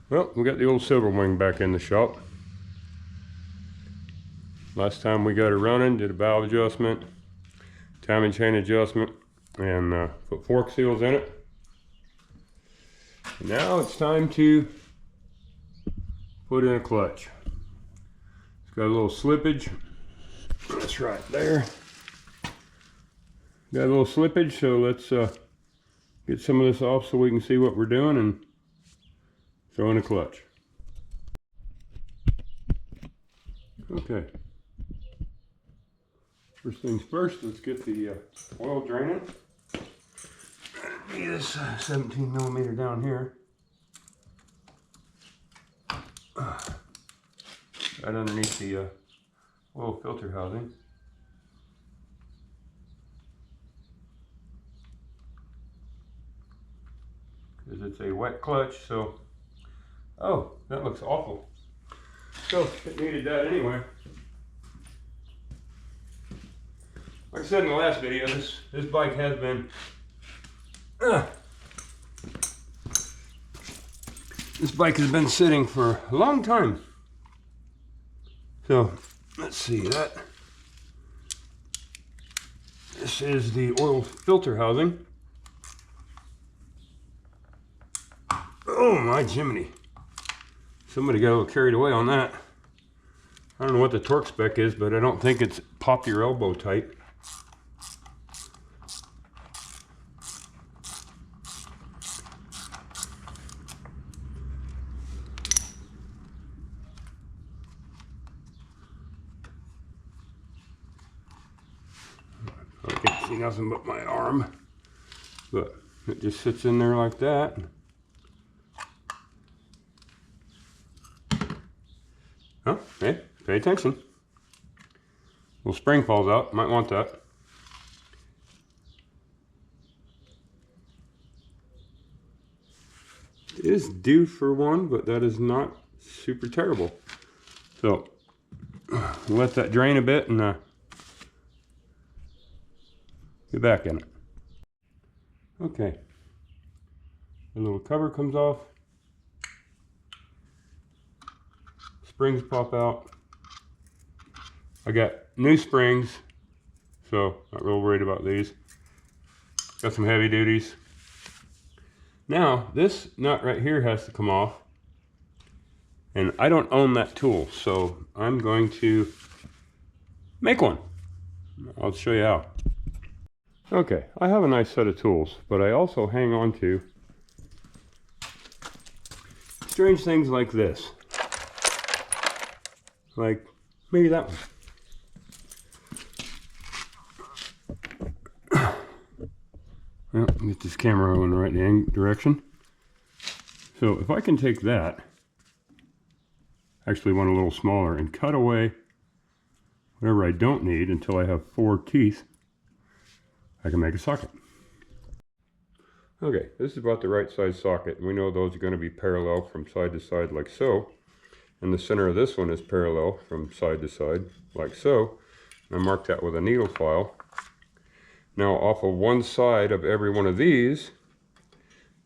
Well, we got the old silver wing back in the shop. Last time we got it running, did a valve adjustment, timing chain adjustment, and put fork seals in it. And now it's time to put in a clutch. It's got a little slippage. That's right there. Got a little slippage, so let's get some of this off so we can see what we're doing and throw in a clutch. Okay. First things first, let's get the oil draining. Need this 17 millimeter down here. Right underneath the oil filter housing. Because it's a wet clutch, so, oh, that looks awful. So, it needed that anyway. Like I said in the last video, this bike has been, this bike has been sitting for a long time. So, let's see that. This is the oil filter housing. Oh my Jiminy. Somebody got a little carried away on that. I don't know what the torque spec is, but I don't think it's pop your elbow tight. I can't see nothing but my arm, but it just sits in there like that. Oh, hey, pay attention. Little spring falls out, might want that. It is due for one, but that is not super terrible. So, let that drain a bit and get back in it. Okay, the little cover comes off. Springs pop out. I got new springs, so not real worried about these. Got some heavy duties. Now, this nut right here has to come off, and I don't own that tool, so I'm going to make one. I'll show you how. Okay, I have a nice set of tools, but I also hang on to strange things like this. Like maybe that one. Well, get this camera in the right direction. So if I can take that, actually one a little smaller, and cut away whatever I don't need until I have 4 teeth, I can make a socket. Okay, this is about the right size socket. We know those are going to be parallel from side to side like so. And the center of this one is parallel from side to side, like so. I marked that with a needle file. Now off of one side of every one of these,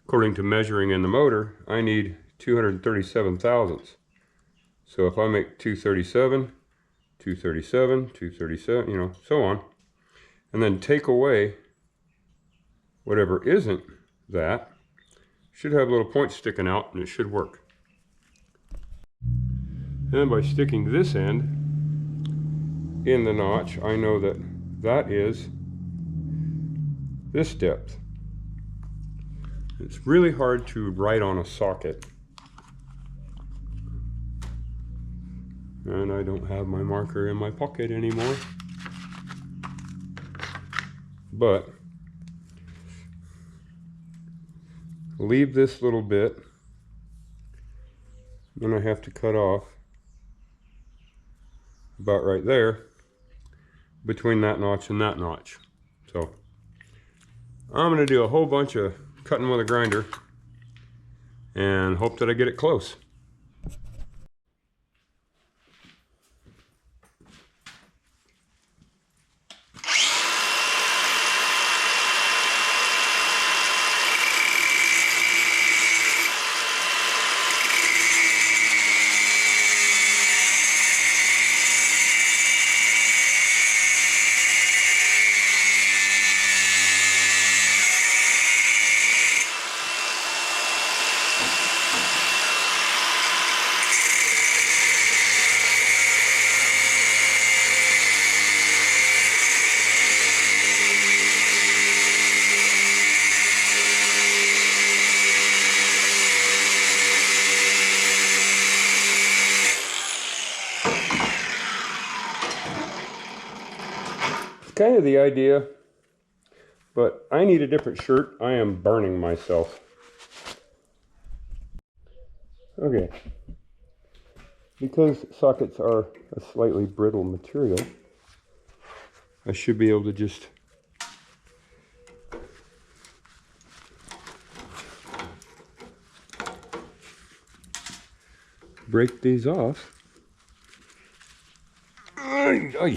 according to measuring in the motor, I need 237 thousandths. So if I make 237, 237, 237, you know, so on, and then take away whatever isn't that, should have little points sticking out and it should work. And by sticking this end in the notch, I know that that is this depth. It's really hard to write on a socket. And I don't have my marker in my pocket anymore. But leave this little bit. Then I have to cut off about right there between that notch and that notch. So I'm going to do a whole bunch of cutting with a grinder and hope that I get it close. kind of the idea, but I need a different shirt. I am burning myself. Okay. Because sockets are a slightly brittle material, I should be able to just break these off. Ay.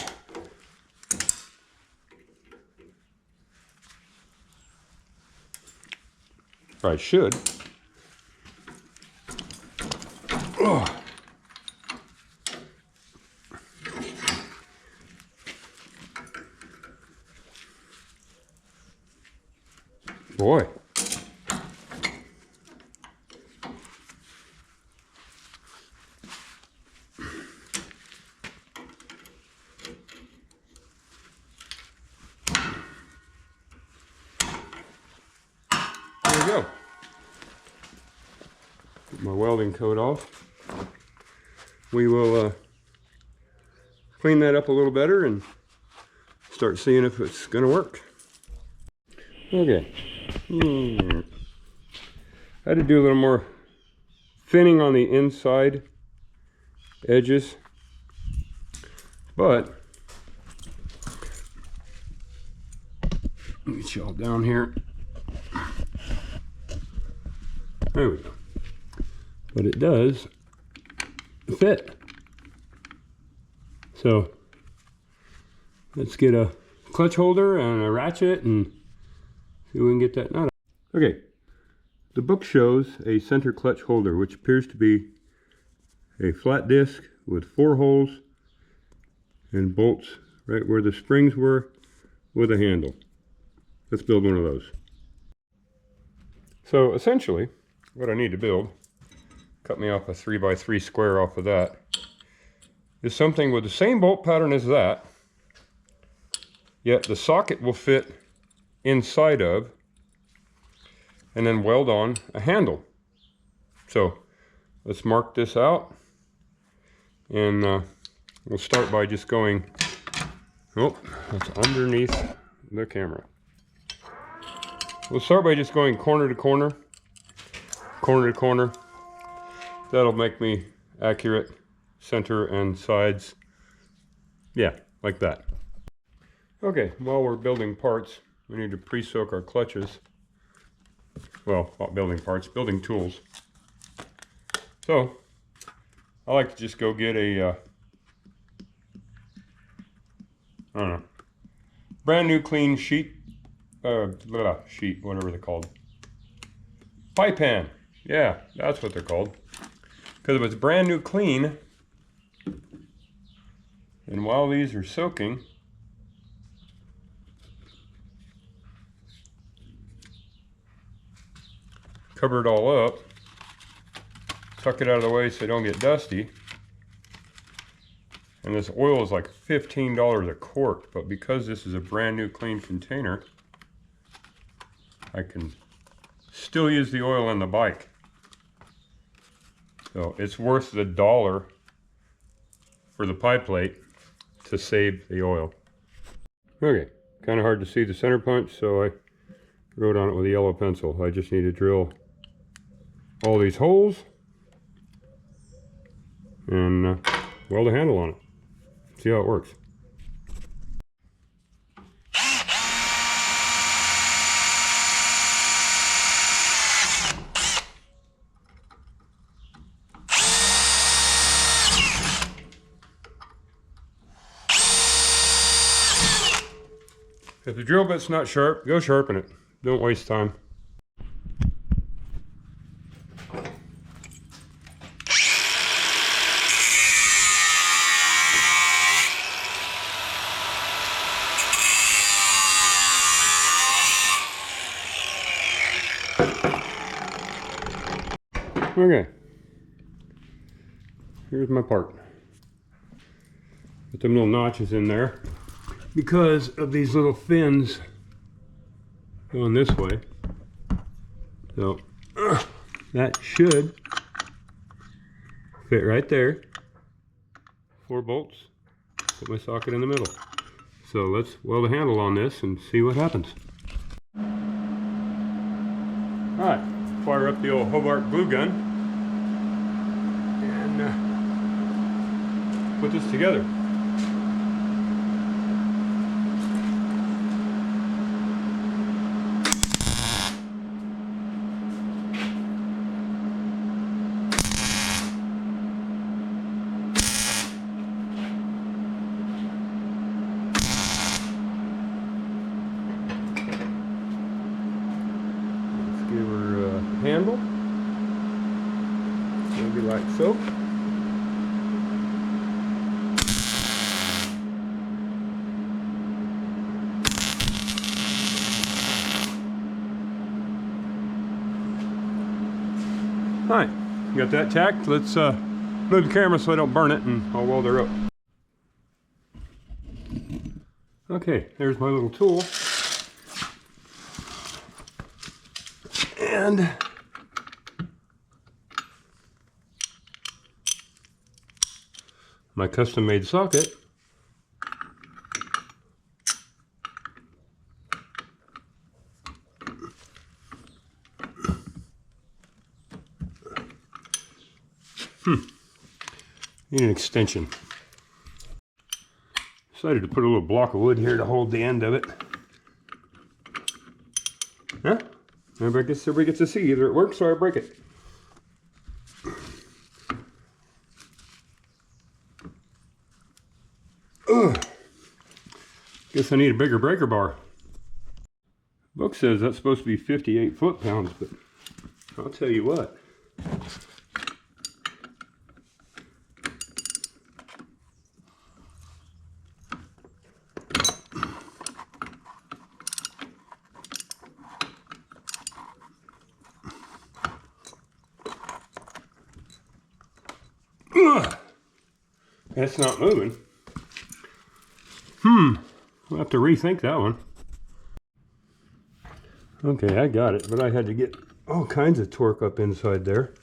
I should. Oh. Boy. There we go. Get my welding coat off. We will clean that up a little better and start seeing if it's going to work. Okay. I had to do a little more thinning on the inside edges, but let me get you all down here. There we go. But it does fit. So let's get a clutch holder and a ratchet and see if we can get that nut out. Okay, the book shows a center clutch holder, which appears to be a flat disc with 4 holes and bolts right where the springs were with a handle. Let's build one of those. So essentially, what I need to build, cut me off a 3x3 square off of that, is something with the same bolt pattern as that, yet the socket will fit inside of, and then weld on a handle. So let's mark this out, and we'll start by just going, oh, that's underneath the camera. We'll start by just going corner to corner, corner to corner. That'll make me accurate center and sides. Yeah, like that. Okay, while we're building parts, we need to pre-soak our clutches. Well, not building parts, building tools. So, I like to just go get a, I don't know, brand new clean sheet, whatever they're called. Pie pan, yeah, that's what they're called. Because if it's brand new clean, and while these are soaking, cover it all up, tuck it out of the way so they don't get dusty. And this oil is like $15 a quart, but because this is a brand new clean container, I can still use the oil in the bike. So it's worth the $1 for the pie plate to save the oil. Okay, kind of hard to see the center punch, so I wrote on it with a yellow pencil. I just need to drill all these holes and weld a handle on it. See how it works. If the drill bit's not sharp, go sharpen it. Don't waste time. Okay, here's my part. Put them little notches in there because of these little fins going this way. So that should fit right there. 4 bolts, put my socket in the middle. So let's weld a handle on this and see what happens. Alright, fire up the old Hobart glue gun and put this together. Give her a handle, maybe like so. Alright, got that tacked. Let's move the camera so I don't burn it, and I'll weld her up. Okay, there's my little tool. And my custom-made socket. Need an extension. Decided to put a little block of wood here to hold the end of it. Huh? Everybody gets to see either it works or I break it. Ugh. Guess I need a bigger breaker bar. Book says that's supposed to be 58 foot-pounds, but I'll tell you what. Ugh. That's not moving. We'll have to rethink that one. Okay, I got it, but I had to get all kinds of torque up inside there.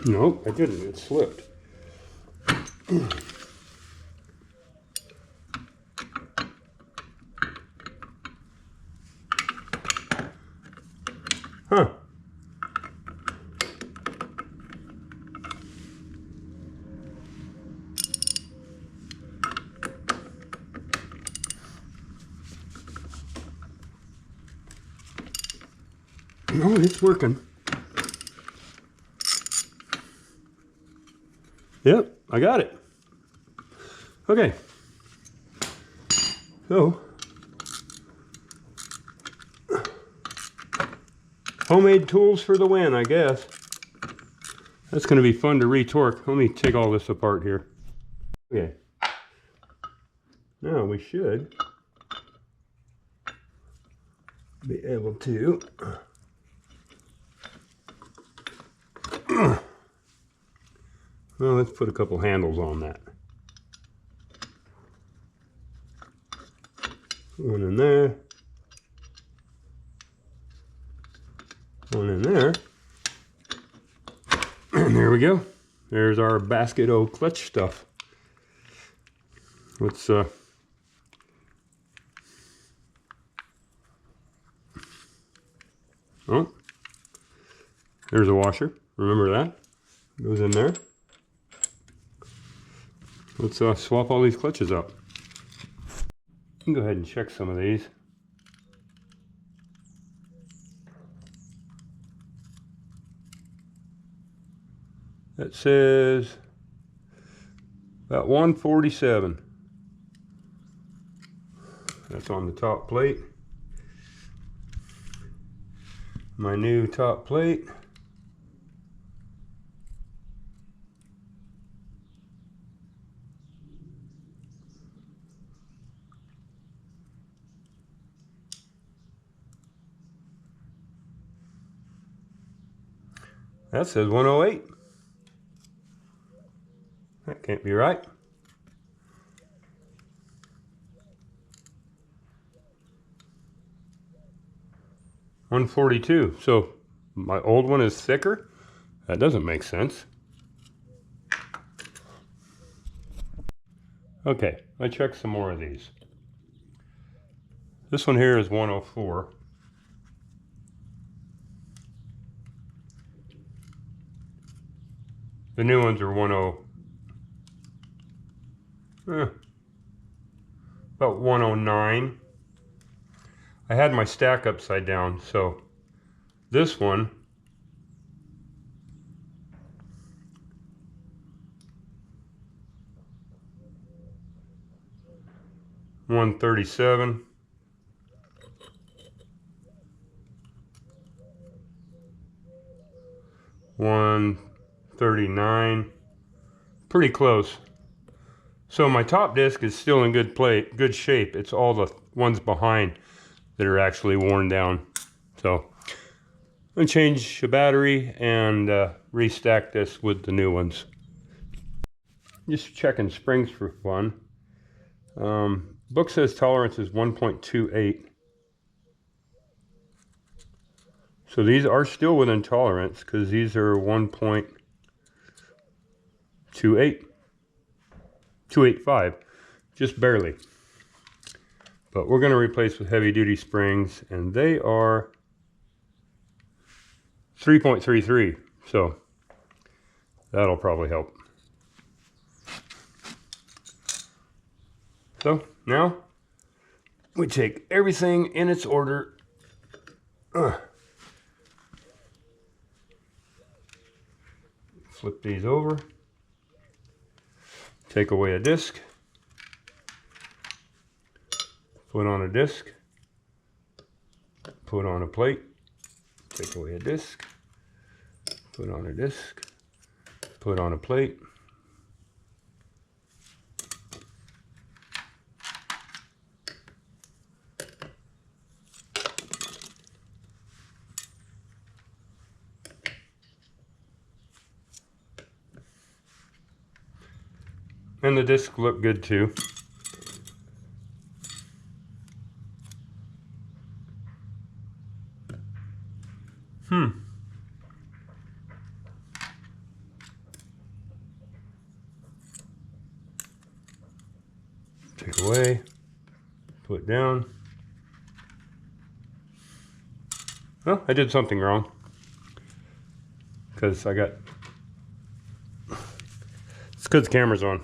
Nope, I didn't. It slipped. Huh. No, it's working. Yep, I got it. Okay. So, homemade tools for the win, I guess. That's going to be fun to retorque. Let me take all this apart here. Okay. Now we should be able to well, let's put a couple handles on that. One in there. One in there. And there we go. There's our basket of clutch stuff. Let's oh, there's a washer. Remember that? Goes in there. Let's swap all these clutches up. You can go ahead and check some of these. That says about 147. That's on the top plate. My new top plate. That says 108. That can't be right. $142. So my old one is thicker? That doesn't make sense. Okay, I checked some more of these. This one here is 104. The new ones are 10, about 109. I had my stack upside down, so this one $137. $139. Pretty close. So my top disc is still in good shape. It's all the ones behind that are actually worn down. So I'm gonna change the battery and restack this with the new ones. Just checking springs for fun. Book says tolerance is 1.28. So these are still within tolerance because these are 285, just barely. But we're going to replace with heavy duty springs, and they are 3.33, so that'll probably help. So now we take everything in its order. Flip these over. Take away a disc. Put on a disc. Put on a plate. Take away a disc. Put on a disc. Put on a plate. And the discs look good too. Take away, put down. Well, I did something wrong because it's because the camera's on.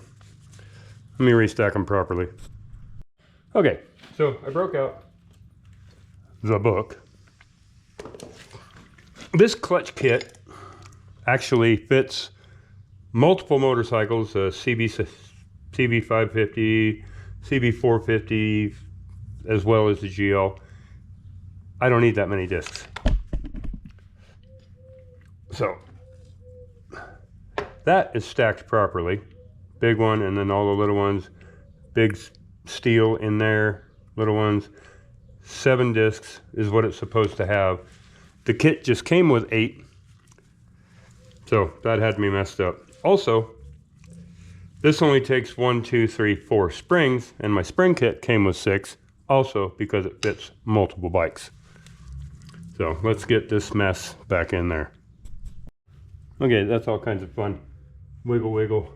Let me restack them properly. Okay, so I broke out the book. This clutch kit actually fits multiple motorcycles, CB550, CB450, as well as the GL. I don't need that many discs. So that is stacked properly. Big one, and then all the little ones. Big steel in there, little ones. 7 discs is what it's supposed to have. The kit just came with 8. So that had me messed up. Also, this only takes 1, 2, 3, 4 springs, and my spring kit came with 6, also because it fits multiple bikes. So let's get this mess back in there. Okay, that's all kinds of fun. Wiggle, wiggle.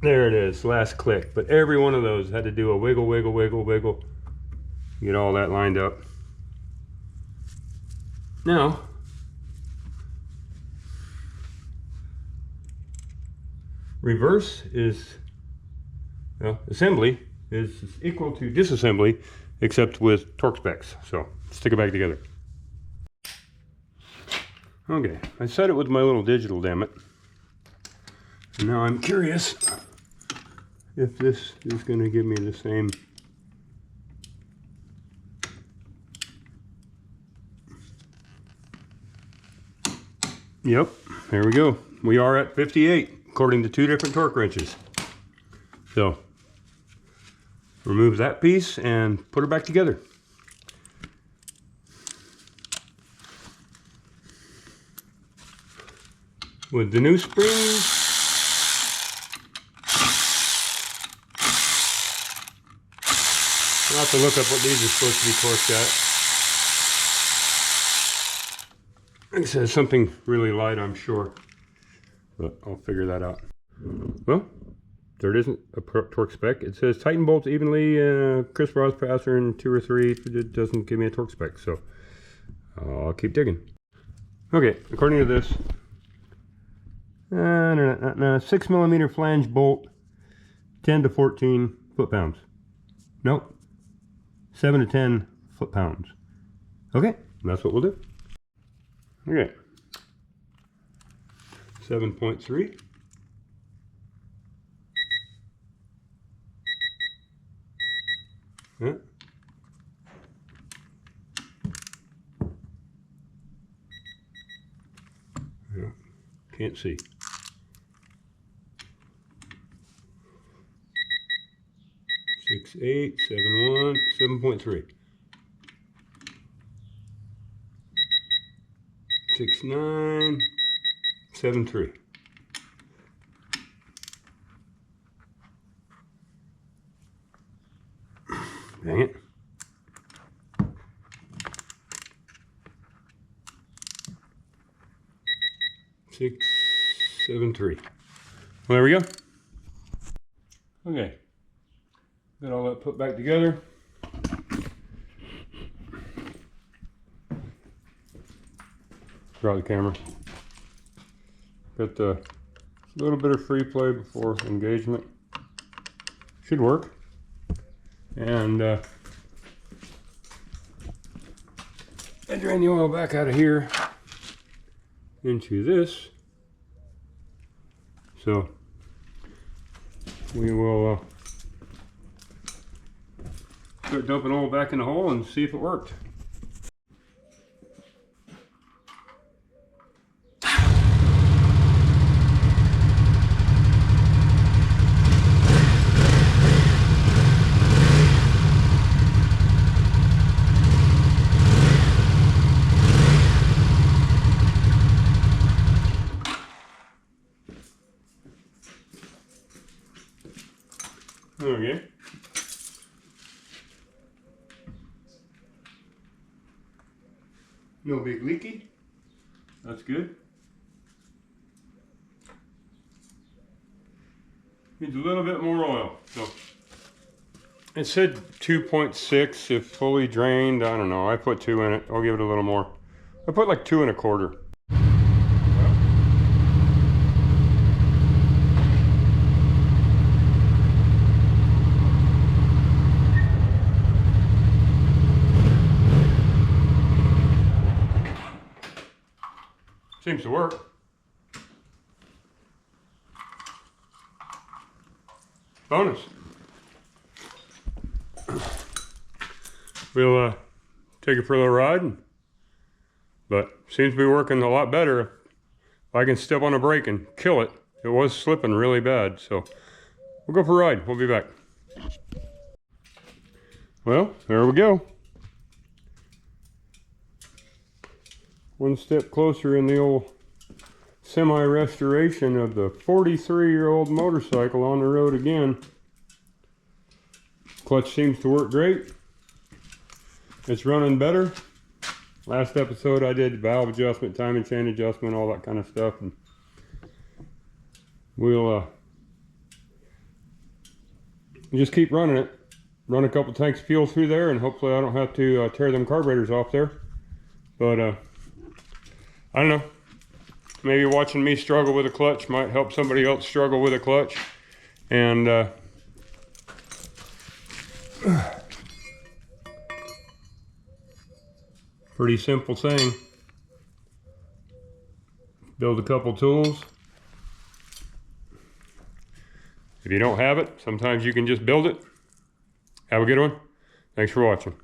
There it is, last click. But every one of those had to do a wiggle, wiggle, wiggle, wiggle. Get all that lined up. Now, reverse is, well, assembly is equal to disassembly, except with torque specs. So, stick it back together. Okay, I set it with my little digital, damn it. And now I'm curious if this is going to give me the same. Yep, there we go. We are at 58, according to 2 different torque wrenches. So, remove that piece and put it back together. with the new springs. I'll have to look up what these are supposed to be torqued at. It says something really light, I'm sure, but I'll figure that out. Well, there isn't a torque spec. It says tighten bolts evenly, crisp rods faster in 2 or 3. It doesn't give me a torque spec, so I'll keep digging. Okay, according to this, 6mm flange bolt, 10 to 14 foot-pounds. Nope, 7 to 10 foot-pounds. Okay, that's what we'll do. Okay, 7.3. Yeah. Yeah. Can't see. 6.8, 7.1, 7.3. 6.9, 7.3. Dang it. 6.7.3. Well, there we go. Okay. Got all that put back together. Drop the camera. Got a little bit of free play before engagement. Should work. And I drain the oil back out of here into this. So we will start dumping oil back in the hole and see if it worked. Okay. No big leaky. That's good. Needs a little bit more oil. So it said 2.6 if fully drained. I don't know. I put 2 in it. I'll give it a little more. I put like 2 1/4. Seems to work. Bonus. We'll take it for a little ride, but seems to be working a lot better. If I can step on a brake and kill it. It was slipping really bad, so we'll go for a ride. We'll be back. Well, there we go. One step closer in the old semi-restoration of the 43-year-old motorcycle on the road again. Clutch seems to work great. It's running better. Last episode I did valve adjustment, timing chain adjustment, all that kind of stuff. And we'll just keep running it. Run a couple tanks of fuel through there, and hopefully I don't have to tear them carburetors off there. But I don't know. Maybe watching me struggle with a clutch might help somebody else struggle with a clutch. And pretty simple thing. Build a couple tools. If you don't have it, sometimes you can just build it. Have a good one. Thanks for watching.